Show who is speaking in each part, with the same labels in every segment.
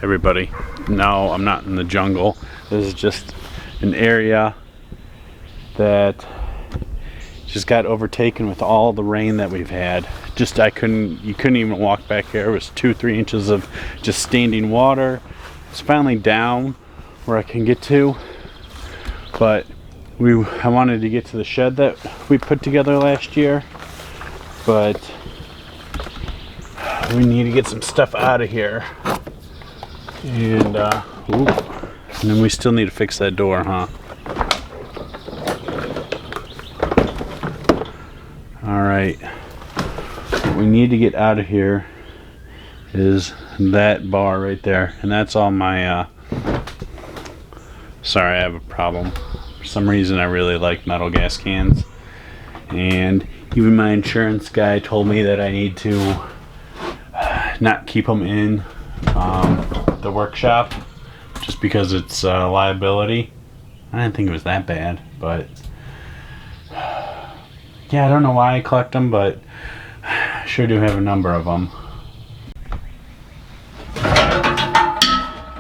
Speaker 1: everybody. No, I'm not in the jungle. This is just an area that just got overtaken with all the rain that we've had. Just you couldn't even walk back here. It was 2-3 inches of just standing water. It's finally down where I can get to, but I wanted to get to the shed that we put together last year, but we need to get some stuff out of here. And then we still need to fix that door, huh? Alright, what we need to get out of here is that bar right there, and that's all my sorry, I have a problem. For some reason I really like metal gas cans, and even my insurance guy told me that I need to not keep them in the workshop just because it's liability. I didn't think it was that bad, but yeah, I don't know why I collect them, but I sure do have a number of them.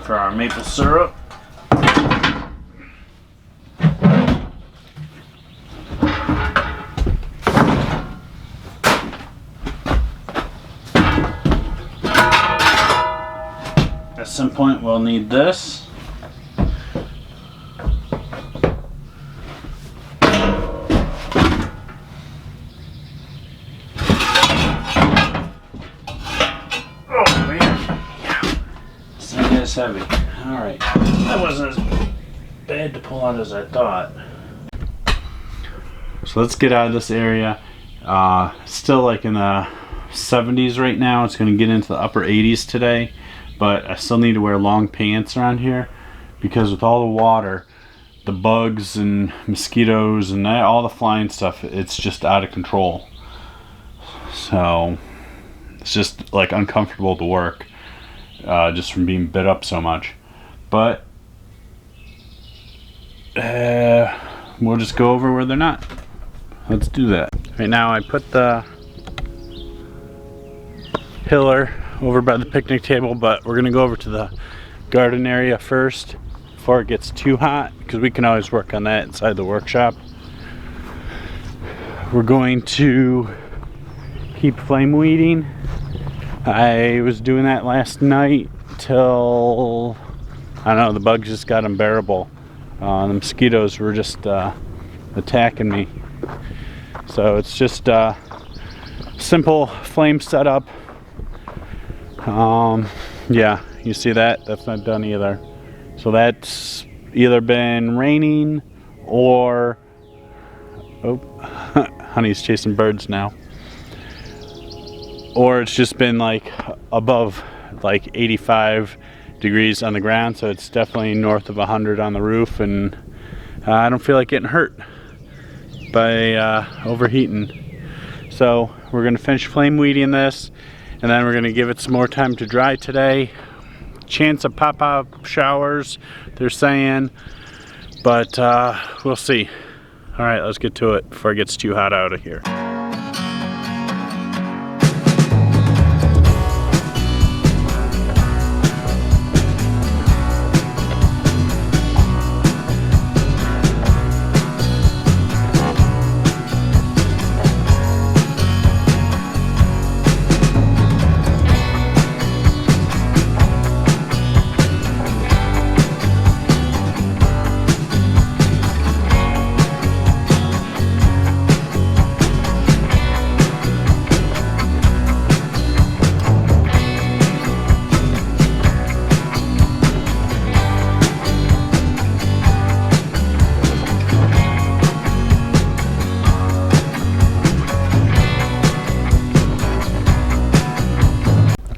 Speaker 1: For our maple syrup. At some point we'll need this. Heavy. Alright, that wasn't as bad to pull out as I thought. So let's get out of this area. Still like in the 70s right now. It's going to get into the upper 80s today, but I still need to wear long pants around here because with all the water, the bugs and mosquitoes and all the flying stuff, it's just out of control. So it's just like uncomfortable to work. Just from being bit up so much, but we'll just go over where they're not. Let's do that. Right now I put the pillar over by the picnic table, but we're gonna go over to the garden area first before it gets too hot, because we can always work on that inside the workshop. We're going to keep flame weeding. I was doing that last night till, I don't know, the bugs just got unbearable. The mosquitoes were just attacking me. So it's just a simple flame setup. Yeah, you see that? That's not done either. So that's either been raining or, oh, honey's chasing birds now. Or it's just been like above like 85 degrees on the ground, so it's definitely north of 100 on the roof, and I don't feel like getting hurt by overheating. So we're gonna finish flame weeding this, and then we're gonna give it some more time to dry today. Chance of pop-up showers, they're saying, but we'll see. All right, let's get to it before it gets too hot out of here.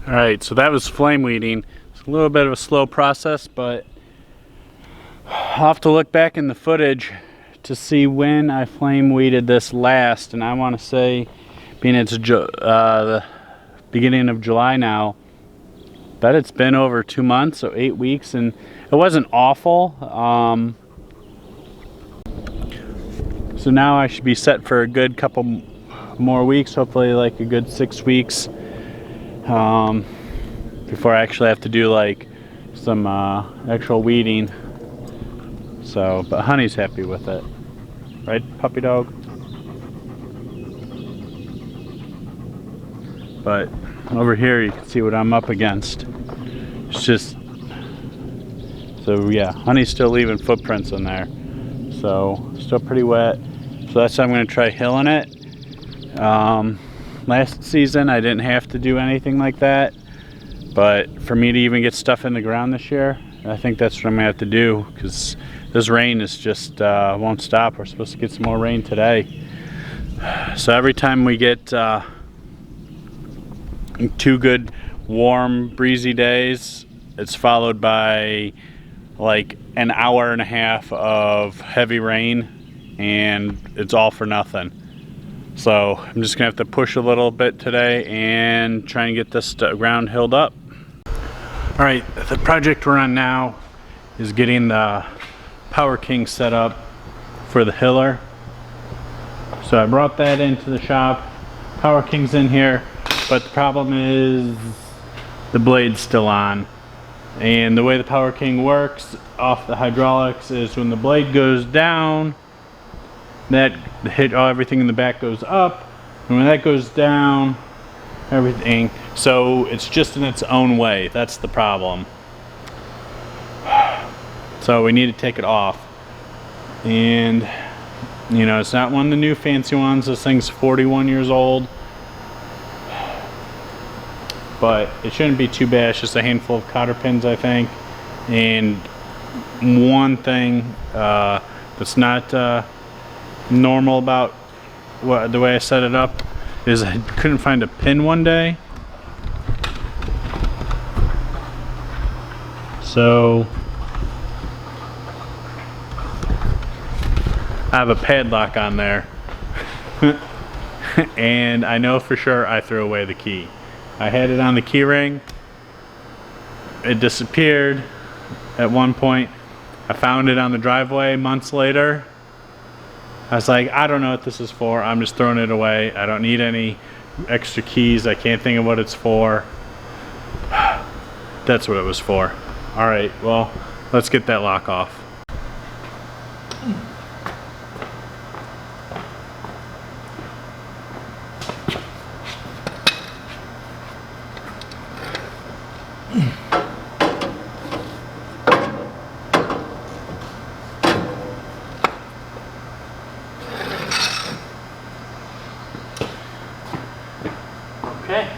Speaker 1: Alright, so that was flame weeding. It's a little bit of a slow process, but I'll have to look back in the footage to see when I flame weeded this last, and I want to say, being it's the beginning of July now, that it's been over 2 months, so 8 weeks, and it wasn't awful. So now I should be set for a good couple more weeks, hopefully like a good 6 weeks, before I actually have to do like some actual weeding. So, but Honey's happy with it. Right, puppy dog? But over here you can see what I'm up against. It's just, so yeah, Honey's still leaving footprints in there. So, still pretty wet. So that's why I'm gonna try hilling it. Last season I didn't have to do anything like that. But for me to even get stuff in the ground this year, I think that's what I'm gonna have to do, because this rain is just won't stop. We're supposed to get some more rain today. So every time we get 2 good, warm, breezy days, it's followed by like an hour and a half of heavy rain, and it's all for nothing. So I'm just gonna have to push a little bit today and try and get this ground hilled up. All right, the project we're on now is getting the Power King set up for the hiller. So I brought that into the shop. Power King's in here, but the problem is the blade's still on. And the way the Power King works off the hydraulics is when the blade goes down, everything in the back goes up, and when that goes down, everything, so it's just in its own way. That's the problem. So we need to take it off, and you know, it's not one of the new fancy ones. This thing's 41 years old, but it shouldn't be too bad. It's just a handful of cotter pins, I think. And one thing that's not normal about the way I set it up is I couldn't find a pin one day. So I have a padlock on there and I know for sure I threw away the key. I had it on the key ring. It disappeared at one point. I found it on the driveway months later. I was like, I don't know what this is for. I'm just throwing it away. I don't need any extra keys. I can't think of what it's for. That's what it was for. All right, well, let's get that lock off. Okay.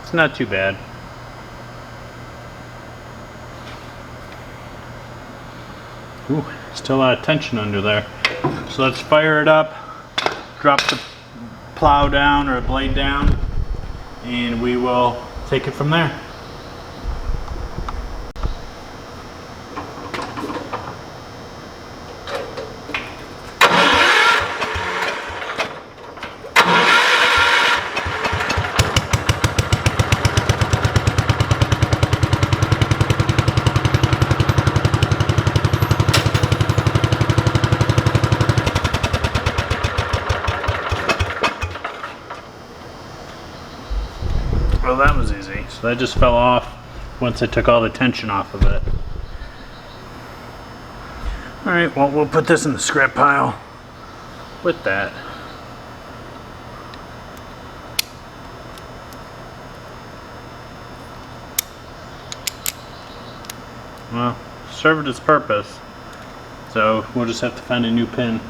Speaker 1: It's not too bad. Ooh, still a lot of tension under there. So let's fire it up, drop the plow down or blade down, and we will take it from there. Well, that was easy. So that just fell off once I took all the tension off of it. Alright, well, we'll put this in the scrap pile with that. Well, served its purpose. So we'll just have to find a new pin.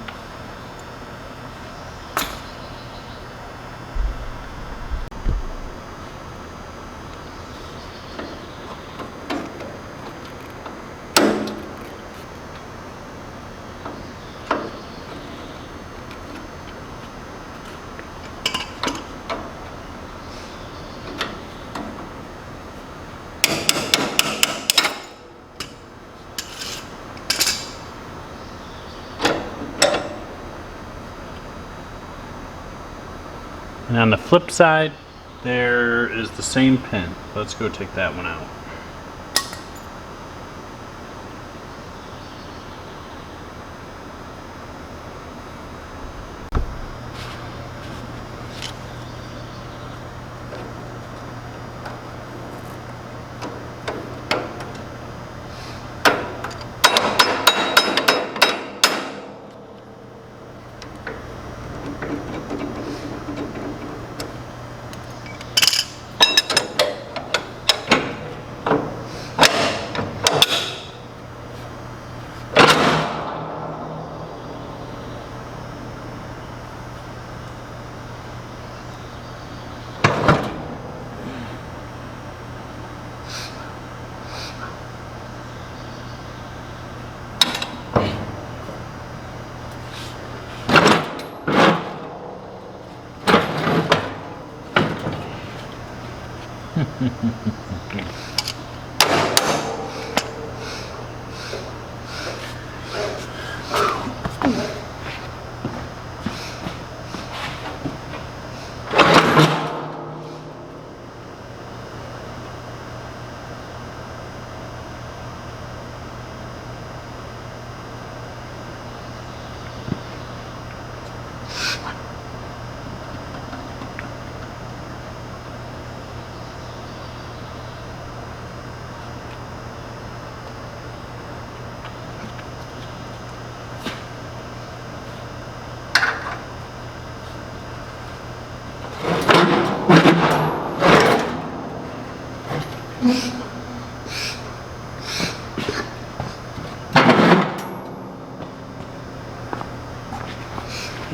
Speaker 1: And on the flip side, there is the same pin. Let's go take that one out.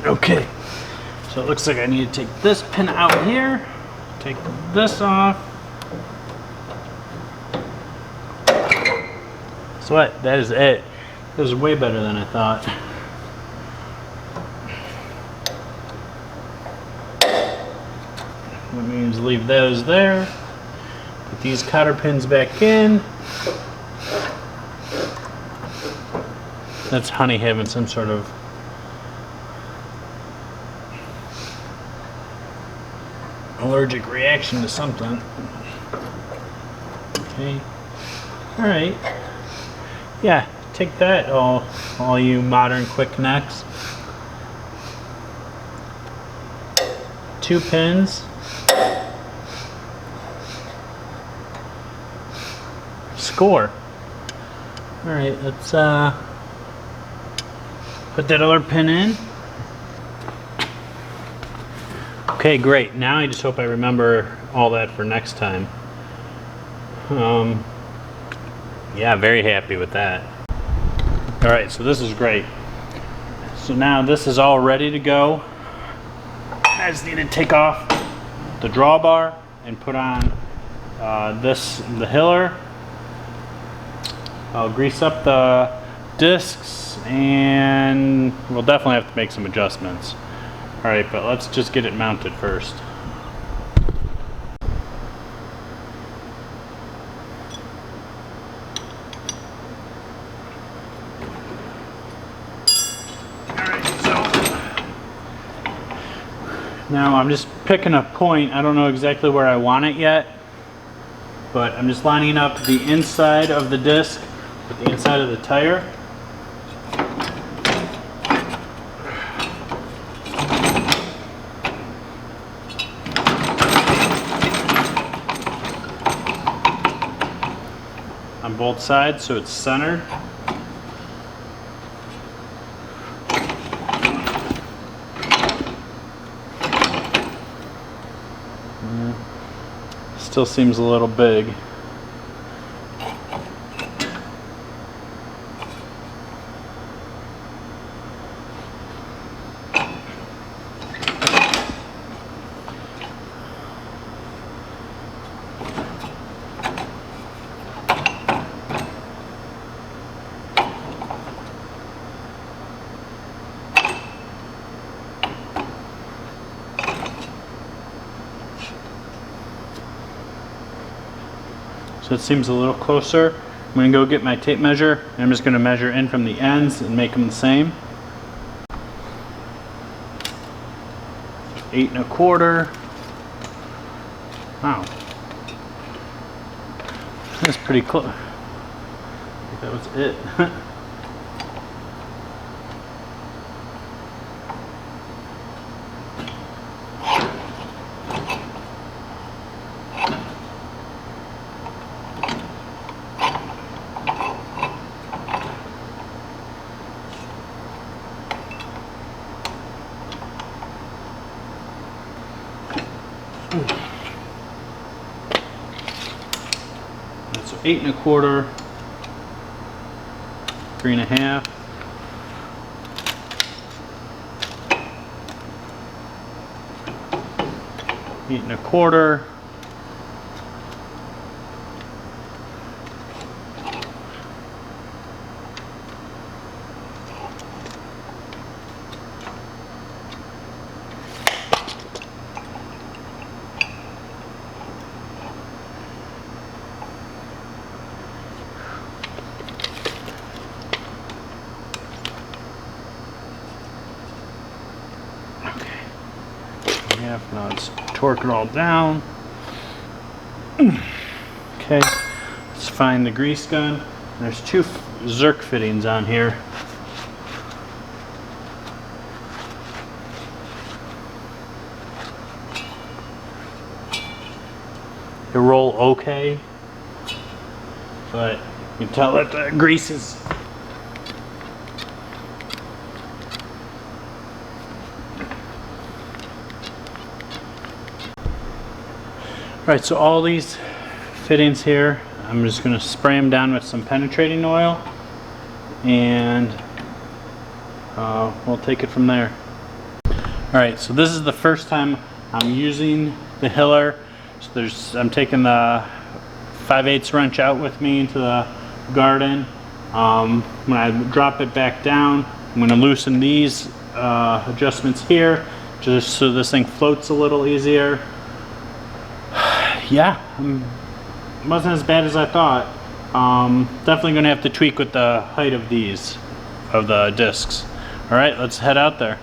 Speaker 1: Okay, so it looks like I need to take this pin out here, take this off. So what? That is it. This is way better than I thought. That means leave those there. Put these cotter pins back in. That's Honey having some sort of allergic reaction to something. Okay. Alright. Yeah, take that, all you modern quick necks. 2 pins. Score. Alright, let's put that other pin in. Okay, great. Now I just hope I remember all that for next time. Yeah, very happy with that. Alright, so this is great. So now this is all ready to go. I just need to take off the drawbar and put on the hiller. I'll grease up the discs and we'll definitely have to make some adjustments. Alright, but let's just get it mounted first. Alright, so now I'm just picking a point. I don't know exactly where I want it yet, but I'm just lining up the inside of the disc with the inside of the tire. On both sides so it's centered. Still seems a little big. So it seems a little closer. I'm going to go get my tape measure and I'm just going to measure in from the ends and make them the same. 8 1/4, Wow. That's pretty close. I think that was it. So 8 1/4, 3 1/2. Eight 1/4. Now let's torque it all down. Okay, let's find the grease gun. There's 2 Zerk fittings on here. They roll okay, but you can tell that the grease is Alright, so all these fittings here, I'm just going to spray them down with some penetrating oil, and we'll take it from there. Alright, so this is the first time I'm using the Hiller. So I'm taking the 5/8 wrench out with me into the garden. When I drop it back down, I'm going to loosen these adjustments here, just so this thing floats a little easier. Yeah, it wasn't as bad as I thought. Definitely going to have to tweak with the height of these, of the discs. Alright, let's head out there.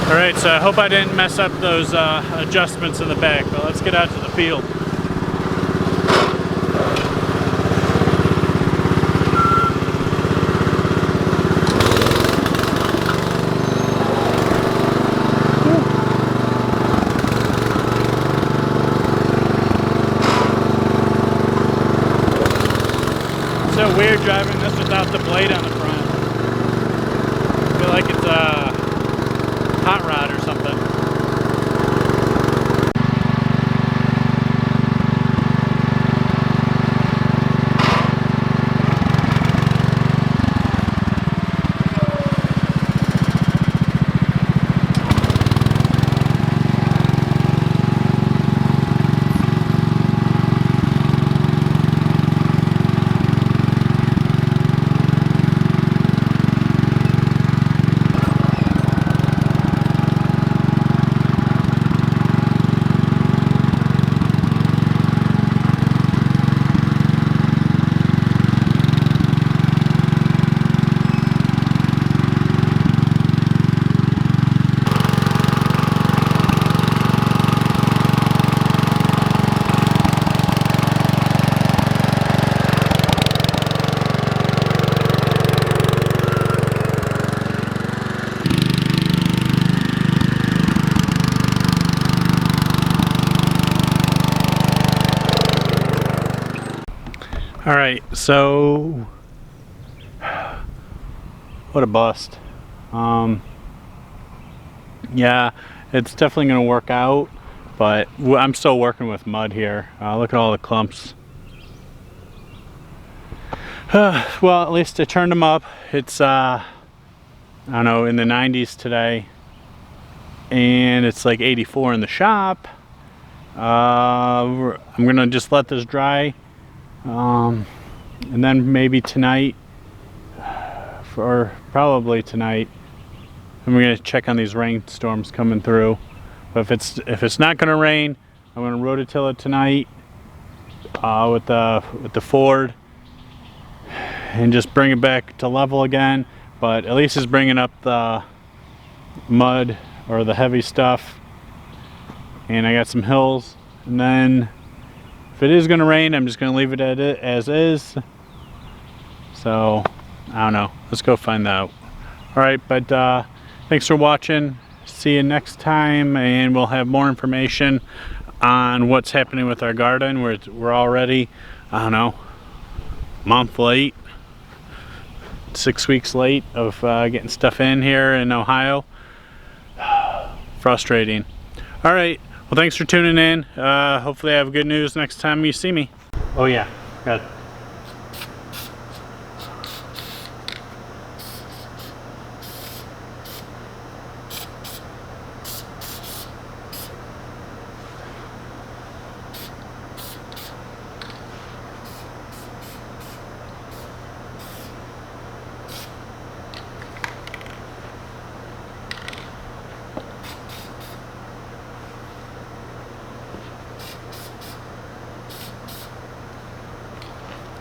Speaker 1: Alright, so I hope I didn't mess up those adjustments in the back, but let's get out to the field. It's so weird driving this without the blade on the front. I feel like it's a hot rod or something. Alright, so what a bust. Yeah, it's definitely going to work out, but I'm still working with mud here. Look at all the clumps. Well, at least I turned them up. It's I don't know, in the 90s today, and it's like 84 in the shop, I'm gonna just let this dry, and then maybe tonight, or probably tonight, I'm gonna check on these rainstorms coming through. But if it's not gonna rain, I'm gonna rototill it tonight with the Ford, and just bring it back to level again. But at least it's bringing up the mud or the heavy stuff, and I got some hills. And then if it is gonna rain, I'm just gonna leave it as is. So I don't know, let's go find out. All right, but thanks for watching. See you next time, and we'll have more information on what's happening with our garden. We're already, I don't know, a month late, 6 weeks late of getting stuff in here in Ohio. Frustrating. All right, well, thanks for tuning in. Hopefully I have good news next time you see me. Oh yeah, got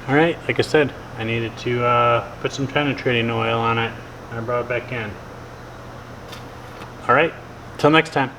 Speaker 1: Alright, like I said, I needed to put some penetrating oil on it. I brought it back in. Alright, till next time.